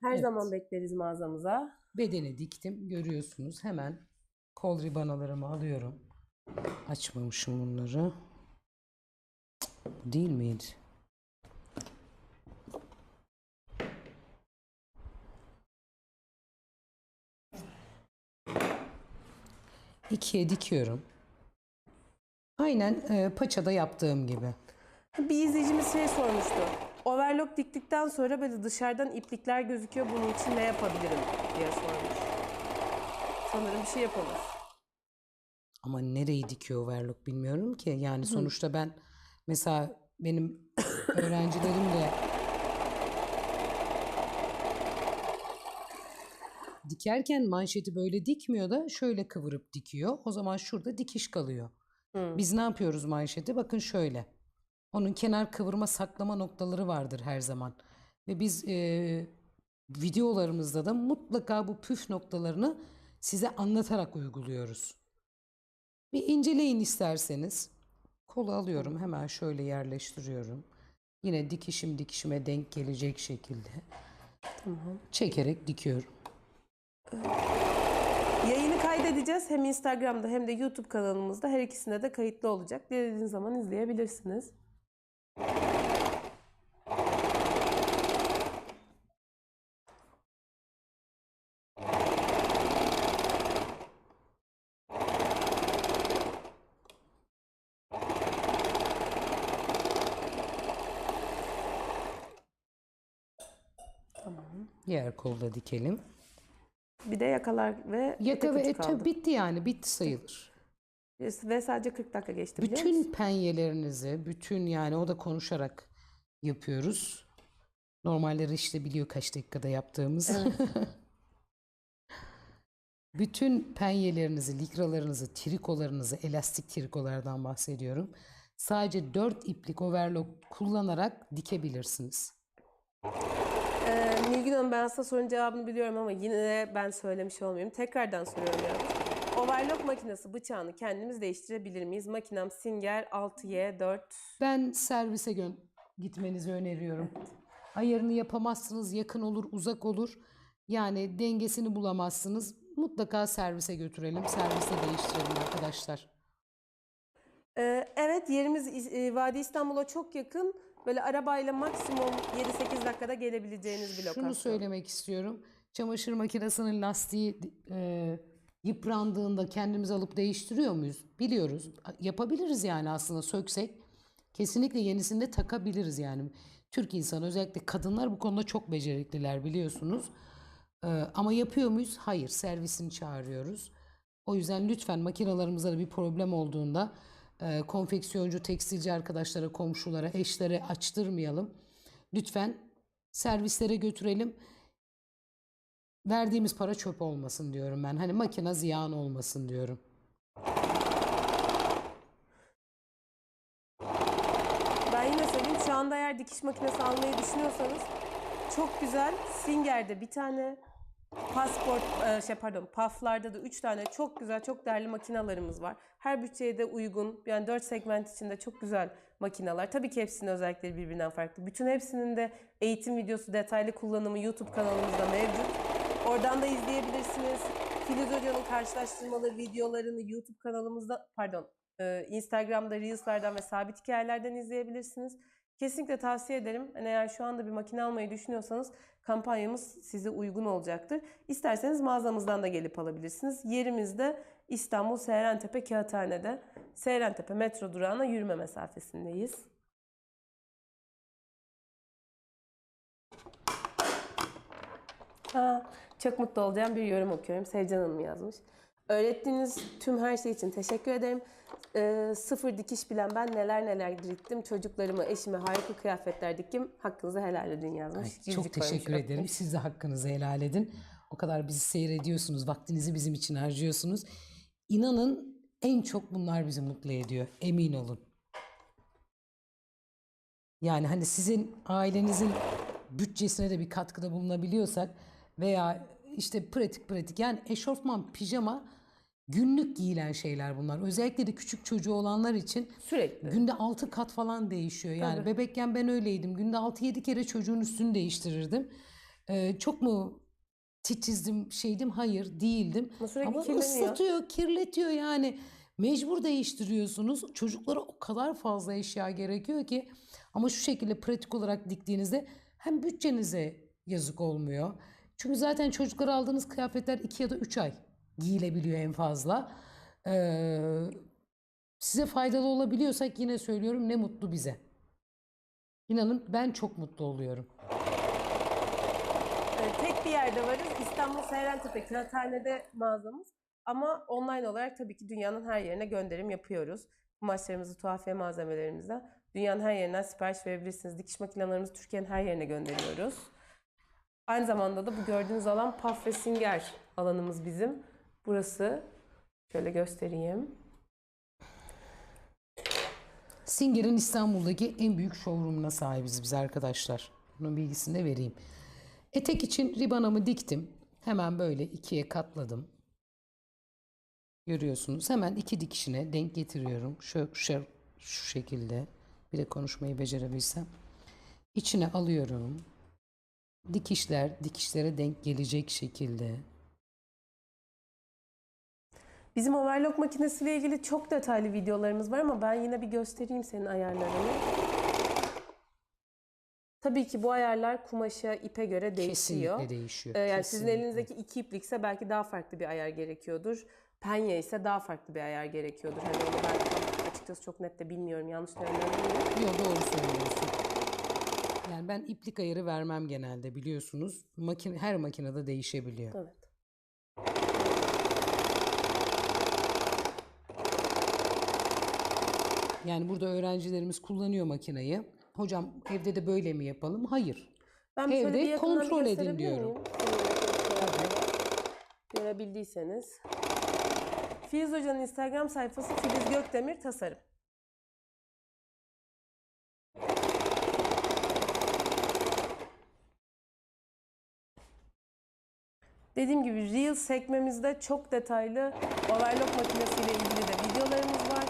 Her zaman bekleriz mağazamıza.
Bedeni diktim. Görüyorsunuz. Hemen kol ribanalarımı alıyorum. Açmamışım bunları. Bu değil miydi? İkiye dikiyorum. Aynen paçada yaptığım gibi.
Bir izleyicimiz sormuştu. Overlock diktikten sonra böyle dışarıdan iplikler gözüküyor. Bunun için ne yapabilirim diye sormuş. Sanırım bir şey yapamaz.
Ama nereyi dikiyor overlock bilmiyorum ki. Yani sonuçta ben mesela benim öğrencilerim de dikerken manşeti böyle dikmiyor da şöyle kıvırıp dikiyor. O zaman şurada dikiş kalıyor. Biz ne yapıyoruz manşeti? Bakın şöyle. Onun kenar kıvırma saklama noktaları vardır her zaman. Ve biz videolarımızda da mutlaka bu püf noktalarını size anlatarak uyguluyoruz. Bir inceleyin isterseniz. Kolu alıyorum, hemen şöyle yerleştiriyorum. Yine dikişime denk gelecek şekilde. Çekerek dikiyorum.
Yayını kaydedeceğiz. Hem Instagram'da hem de YouTube kanalımızda, her ikisinde de kayıtlı olacak. Dilediğiniz zaman izleyebilirsiniz.
Diğer kolda dikelim.
Bir de yakalar ve
Yaka ve
etek ucu kaldı.
bitti yani. Bitti sayılır.
Ve sadece 40 dakika geçti, biliyor musun?
Bütün penyelerinizi, bütün yani o da konuşarak yapıyoruz. Normalleri işte biliyor kaç dakikada yaptığımızı. Bütün penyelerinizi, likralarınızı, trikolarınızı, elastik trikolardan bahsediyorum. Sadece 4 iplik overlock kullanarak dikebilirsiniz.
Nilgün Hanım, ben aslında sorunun cevabını biliyorum ama yine de ben söylemiş olmayayım. Tekrardan soruyorum ya. Overlock makinesi bıçağını kendimiz değiştirebilir miyiz? Makinem Singer 6Y4.
Ben servise gitmenizi öneriyorum. Ayarını yapamazsınız, yakın olur, uzak olur. Yani dengesini bulamazsınız. Mutlaka servise götürelim, servise değiştirelim arkadaşlar.
Evet, yerimiz Vadi İstanbul'a çok yakın. Böyle arabayla maksimum 7-8 dakikada gelebileceğiniz bir lokasyon.
Şunu söylemek istiyorum. Çamaşır makinesinin lastiği yıprandığında kendimiz alıp değiştiriyor muyuz? Biliyoruz. Yapabiliriz yani aslında söksek. Kesinlikle yenisini de takabiliriz yani. Türk insanı, özellikle kadınlar bu konuda çok becerikliler biliyorsunuz. Ama yapıyor muyuz? Hayır. Servisini çağırıyoruz. O yüzden lütfen makinalarımızda da bir problem olduğunda konfeksiyoncu, tekstilci arkadaşlara, komşulara, eşlere açtırmayalım. Lütfen servislere götürelim. Verdiğimiz para çöp olmasın diyorum ben. Hani makine ziyan olmasın diyorum.
Ben yine söyleyeyim, şu anda eğer dikiş makinesi almayı düşünüyorsanız çok güzel. Singer'de bir tane, Paflar'da da 3 tane çok güzel, çok değerli makinalarımız var. Her bütçeye de uygun, yani 4 segment içinde çok güzel makinalar. Tabii ki hepsinin özellikleri birbirinden farklı. Bütün hepsinin de eğitim videosu, detaylı kullanımı YouTube kanalımızda mevcut. Oradan da izleyebilirsiniz. Filiz Hoca'nın karşılaştırmaları videolarını YouTube kanalımızda, Instagram'da Reels'lardan ve sabit hikayelerden izleyebilirsiniz. Kesinlikle tavsiye ederim. Yani eğer şu anda bir makine almayı düşünüyorsanız kampanyamız size uygun olacaktır. İsterseniz mağazamızdan da gelip alabilirsiniz. Yerimiz de İstanbul Seyrantepe Kağıthane'de. Seyrantepe metro durağına yürüme mesafesindeyiz. Çok mutlu olacağım bir yorum okuyorum. Sevcan Hanım yazmış. Öğrettiğiniz tüm her şey için teşekkür ederim. Sıfır dikiş bilen ben neler neler diktim. Çocuklarıma, eşime harika kıyafetler dikim. Hakkınızı helal edin yazmış.
Ay, çok teşekkür ederim. Siz de hakkınızı helal edin. O kadar bizi seyrediyorsunuz, vaktinizi bizim için harcıyorsunuz. İnanın en çok bunlar bizi mutlu ediyor. Emin olun. Yani hani sizin ailenizin bütçesine de bir katkıda bulunabiliyorsak veya işte pratik yani eşofman, pijama günlük giyilen şeyler bunlar. Özellikle de küçük çocuğu olanlar için
Sürekli.
günde 6 kat falan değişiyor. Yani
Tabii.
bebekken ben öyleydim. Günde 6-7 kere çocuğun üstünü değiştirirdim. Çok mu titizdim, şeydim? Hayır, değildim.
Ama sürekli
Ama
kirleniyor.
ıslatıyor, kirletiyor yani. Mecbur değiştiriyorsunuz. Çocuklara o kadar fazla eşya gerekiyor ki. Ama şu şekilde pratik olarak diktiğinizde hem bütçenize yazık olmuyor. Çünkü zaten çocuklara aldığınız kıyafetler 2 ya da 3 ay giyilebiliyor en fazla. Size faydalı olabiliyorsak yine söylüyorum ne mutlu bize. İnanın ben çok mutlu oluyorum.
Tek bir yerde varız. İstanbul Seyrantepe Kıraathane'de mağazamız. Ama online olarak tabii ki dünyanın her yerine gönderim yapıyoruz. Kumaşlarımızı, tuhafiye malzemelerimizden dünyanın her yerinden sipariş verebilirsiniz. Dikiş makinelerimizi Türkiye'nin her yerine gönderiyoruz. Aynı zamanda da bu gördüğünüz alan paf ve singer alanımız bizim. Burası, şöyle göstereyim.
Singer'in İstanbul'daki en büyük showroom'una sahibiz biz arkadaşlar. Bunun bilgisini de vereyim. Etek için ribanamı diktim. Hemen böyle ikiye katladım. Görüyorsunuz. Hemen iki dikişine denk getiriyorum. Şu şekilde. Bir de konuşmayı becerebilsem. İçine alıyorum. Dikişler dikişlere denk gelecek şekilde.
Bizim overlock makinesiyle ilgili çok detaylı videolarımız var ama ben yine bir göstereyim senin ayarlarını. Tabii ki bu ayarlar kumaşa, ipe göre değişiyor.
Kesinlikle değişiyor.
Yani sizin
Kesinlikle.
elinizdeki 2 iplikse belki daha farklı bir ayar gerekiyordur. Penye ise daha farklı bir ayar gerekiyordur. Hani onu ben tam açıkçası çok net de bilmiyorum. Yanlış da önermiyorum.
Yok, doğru söylüyorsun. Yani ben iplik ayarı vermem genelde biliyorsunuz. Her makinede değişebiliyor.
Evet.
Yani burada öğrencilerimiz kullanıyor makineyi. Hocam evde de böyle mi yapalım? Hayır.
Ben şöyle
Evde
bir yakından
kontrol edin
gösterebilir
diyorum.
miyim? Görebildiyseniz. Filiz Hoca'nın Instagram sayfası Filiz Gökdemir Tasarım. Dediğim gibi Reels sekmemizde çok detaylı overlock makinesiyle ilgili de videolarımız var.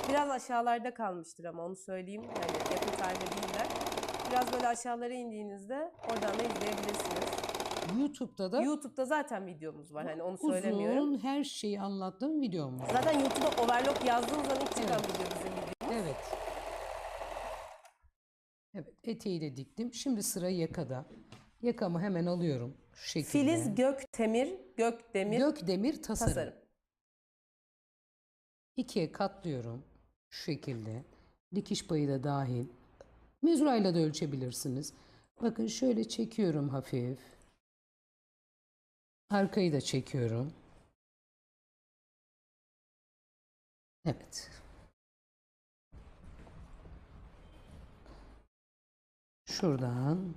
Biraz aşağılarda kalmıştır ama onu söyleyeyim. Yani yakın tarihte değiller. Biraz böyle aşağılara indiğinizde oradan da izleyebilirsiniz.
YouTube'da da
zaten videomuz var. Hani onu söylemiyorum.
uzun her şeyi anlattığım videom var.
Zaten YouTube'a overlock yazdığınız zaman ilk çıkan video bizim video.
Evet. Evet, eteği de diktim. Şimdi sıra yakada. Yakamı hemen alıyorum. Şu şekilde.
Filiz Gökdemir
Gökdemir tasarım.
Tasarım.
İkiye katlıyorum. Şu şekilde. Dikiş payı da dahil. Mezurayla da ölçebilirsiniz. Bakın şöyle çekiyorum hafif. Arkayı da çekiyorum. Evet. Şuradan.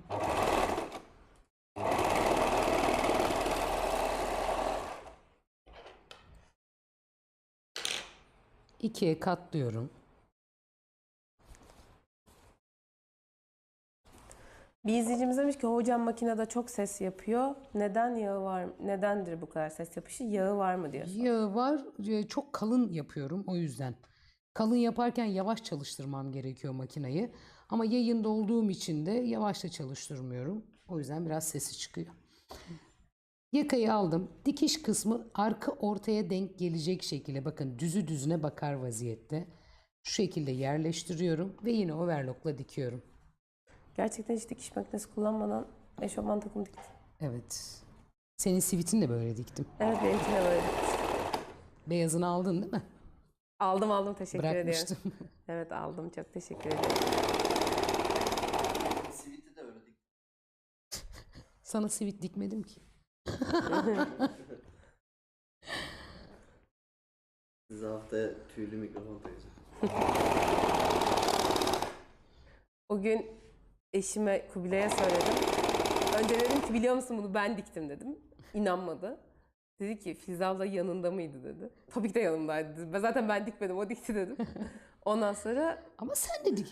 İkiye katlıyorum.
Bir izleyicimiz demiş ki hocam makinede çok ses yapıyor. Neden yağı var? Nedendir bu kadar ses yapışı? Yağı var mı diyor.
Yağı var. Çok kalın yapıyorum o yüzden. Kalın yaparken yavaş çalıştırmam gerekiyor makineyi. Ama yayında olduğum için de yavaşla çalıştırmıyorum. O yüzden biraz sesi çıkıyor. Yakayı aldım. Dikiş kısmı arka ortaya denk gelecek şekilde. Bakın düzü düzüne bakar vaziyette. Şu şekilde yerleştiriyorum ve yine overlockla dikiyorum.
Gerçekten hiç dikiş makinesi kullanmadan eşofman takım diktim.
Evet. Senin sivitin de böyle diktim.
Evet benimkine böyle dikmiştim.
Beyazını aldın değil mi?
Aldım teşekkür ediyorum.
Bırakmıştım.
Evet aldım çok teşekkür ederim.
Sivit'i de öyle dik.
Sana sivit dikmedim ki.
Size haftaya tüylü mikrofon takacağım.
O gün eşime Kubilay'a söyledim. Önce dedim ki biliyor musun bunu ben diktim dedim. İnanmadı. Dedi ki Filiz abla yanında mıydı dedi. Tabii ki de yanımdaydı dedi. Zaten ben dikmedim o dikti dedim. Ondan sonra
Ama sen de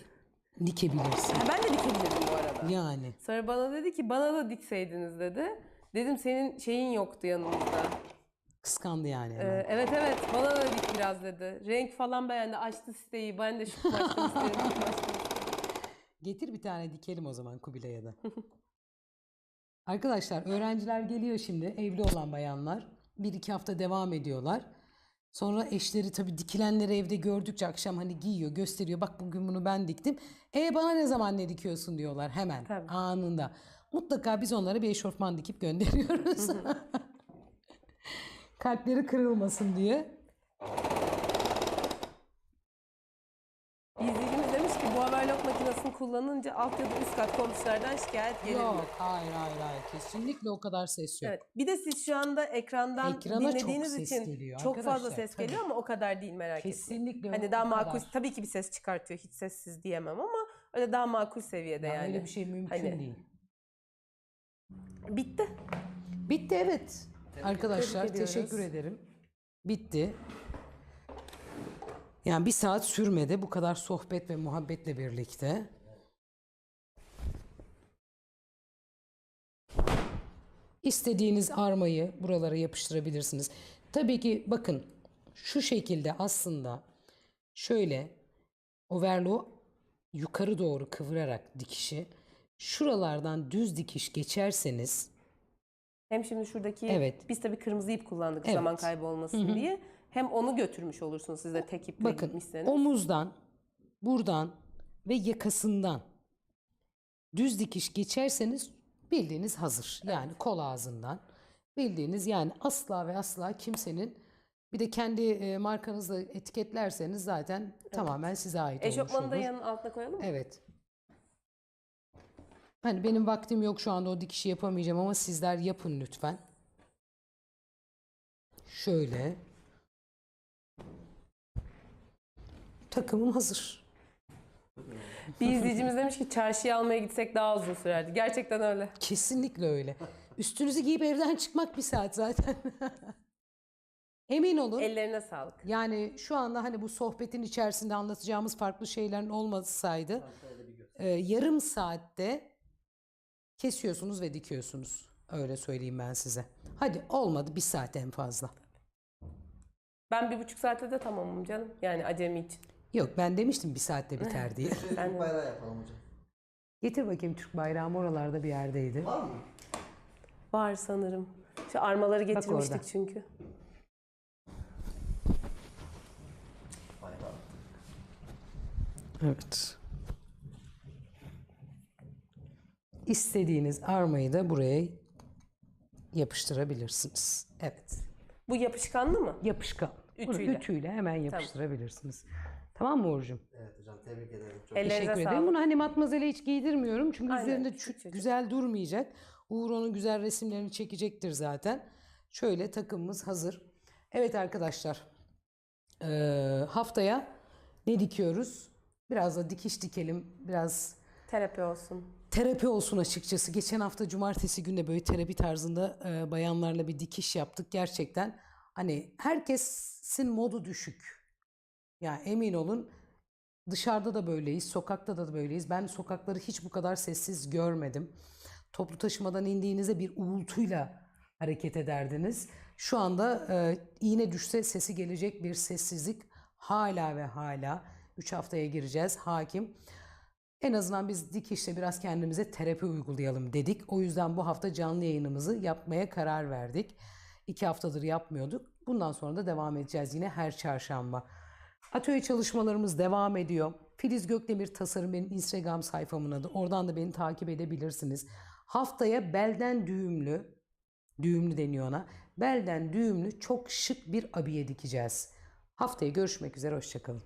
dikebilirsin.
ben de dikebilirdim bu arada.
Yani.
Sonra bana dedi ki bana da dikseydiniz dedi. Dedim senin şeyin yoktu yanımızda.
Kıskandı yani. hemen.
Evet bana da dik biraz dedi. Renk falan beğendi. Açtı siteyi. Ben de şu kumaştan isterim. Bu kumaştan isterim.
Getir bir tane dikelim o zaman Kubilay'a da. Arkadaşlar öğrenciler geliyor şimdi. Evli olan bayanlar. 1-2 hafta devam ediyorlar. Sonra eşleri tabii dikilenleri evde gördükçe akşam hani giyiyor, gösteriyor. Bak bugün bunu ben diktim. Bana ne zaman ne dikiyorsun diyorlar hemen
Tabii.
anında. Mutlaka biz onlara bir eşofman dikip gönderiyoruz. Kalpleri kırılmasın diye.
İzleyicimiz demiş ki bu overlock makinesini kullanınca alt ya da üst kat komşulardan şikayet gelir mi?
Yok, hayır. Kesinlikle o kadar ses yok.
Evet. Bir de siz şu anda ekrandan
Ekrana
dinlediğiniz
çok ses
için
geliyor
çok fazla
arkadaşlar,
ses geliyor
tabii.
ama o kadar değil merak etmeyin.
Kesinlikle
Hani
o
daha
kadar.
makul tabii ki bir ses çıkartıyor. Hiç sessiz diyemem ama öyle daha makul seviyede
Ya
yani.
öyle bir şey mümkün
Hani-
değil.
Bitti.
Bitti evet. Arkadaşlar
Tebrik ediyoruz.
teşekkür ederim. Bitti. Yani 1 saat sürmedi bu kadar sohbet ve muhabbetle birlikte. İstediğiniz armayı buralara yapıştırabilirsiniz. Tabii ki bakın şu şekilde aslında şöyle overlock'u yukarı doğru kıvırarak dikişi şuralardan düz dikiş geçerseniz
Hem şimdi şuradaki
Evet.
biz tabii kırmızı ip kullandık
Evet.
zaman kaybı olmasın diye. Hem onu götürmüş olursunuz siz de tek iple
bakın
gitmişseniz.
omuzdan, buradan ve yakasından düz dikiş geçerseniz bildiğiniz hazır. Yani kol ağzından bildiğiniz yani asla ve asla kimsenin bir de kendi markanızla etiketlerseniz zaten tamamen size ait olmuş
Eşofmanı da
olur.
yanın altına koyalım mı?
Evet. Hani benim vaktim yok şu anda o dikişi yapamayacağım ama sizler yapın lütfen. Şöyle. Takımım hazır.
Bir izleyicimiz demiş ki çarşıya almaya gitsek daha uzun sürerdi. Gerçekten öyle.
Kesinlikle öyle. Üstünüzü giyip evden çıkmak 1 saat zaten. Emin olun.
Ellerine sağlık.
Yani şu anda hani bu sohbetin içerisinde anlatacağımız farklı şeylerin olmasaydı yarım saatte kesiyorsunuz ve dikiyorsunuz. Öyle söyleyeyim ben size. Hadi olmadı 1 saat en fazla.
Ben 1,5 saatte de tamamım canım. Yani acemi için.
Yok ben demiştim 1 saatte biter diye.
Türk bayrağı yapalım hocam.
Getir bakayım Türk bayrağım oralarda bir yerdeydi.
Var mı?
Var sanırım. Şu armaları getirmiştik
orada.
çünkü.
Bayrağı.
Evet. İstediğiniz armayı da buraya yapıştırabilirsiniz. Evet.
Bu yapışkanlı mı?
Yapışkan.
Ütüyle.
Ütüyle hemen yapıştırabilirsiniz. Tamam mı Uğur'cum?
Evet hocam tebrik ederim. Çok
Ellerinize
Teşekkür ederim.
sağlık.
Bunu hani matmazele hiç giydirmiyorum. Çünkü
Aynen,
üzerinde
küçük çocuk.
güzel durmayacak. Uğur onun güzel resimlerini çekecektir zaten. Şöyle takımımız hazır. Evet arkadaşlar. Haftaya ne dikiyoruz? Biraz da dikiş dikelim. Biraz
Terapi olsun.
terapi olsun açıkçası. Geçen hafta cumartesi günde böyle terapi tarzında bayanlarla bir dikiş yaptık. Gerçekten hani herkesin modu düşük. Yani emin olun dışarıda da böyleyiz, sokakta da böyleyiz. Ben sokakları hiç bu kadar sessiz görmedim. Toplu taşımadan indiğinizde bir uğultuyla hareket ederdiniz. Şu anda iğne düşse sesi gelecek bir sessizlik hala ve hala 3 haftaya gireceğiz hakim. En azından biz dikişle biraz kendimize terapi uygulayalım dedik. O yüzden bu hafta canlı yayınımızı yapmaya karar verdik. 2 haftadır yapmıyorduk. Bundan sonra da devam edeceğiz yine her çarşamba. Atölye çalışmalarımız devam ediyor. Filiz Gökdemir Tasarım benim Instagram sayfamın adı. Oradan da beni takip edebilirsiniz. Haftaya belden düğümlü deniyor ona. Belden düğümlü çok şık bir abiye dikeceğiz. Haftaya görüşmek üzere. Hoşçakalın.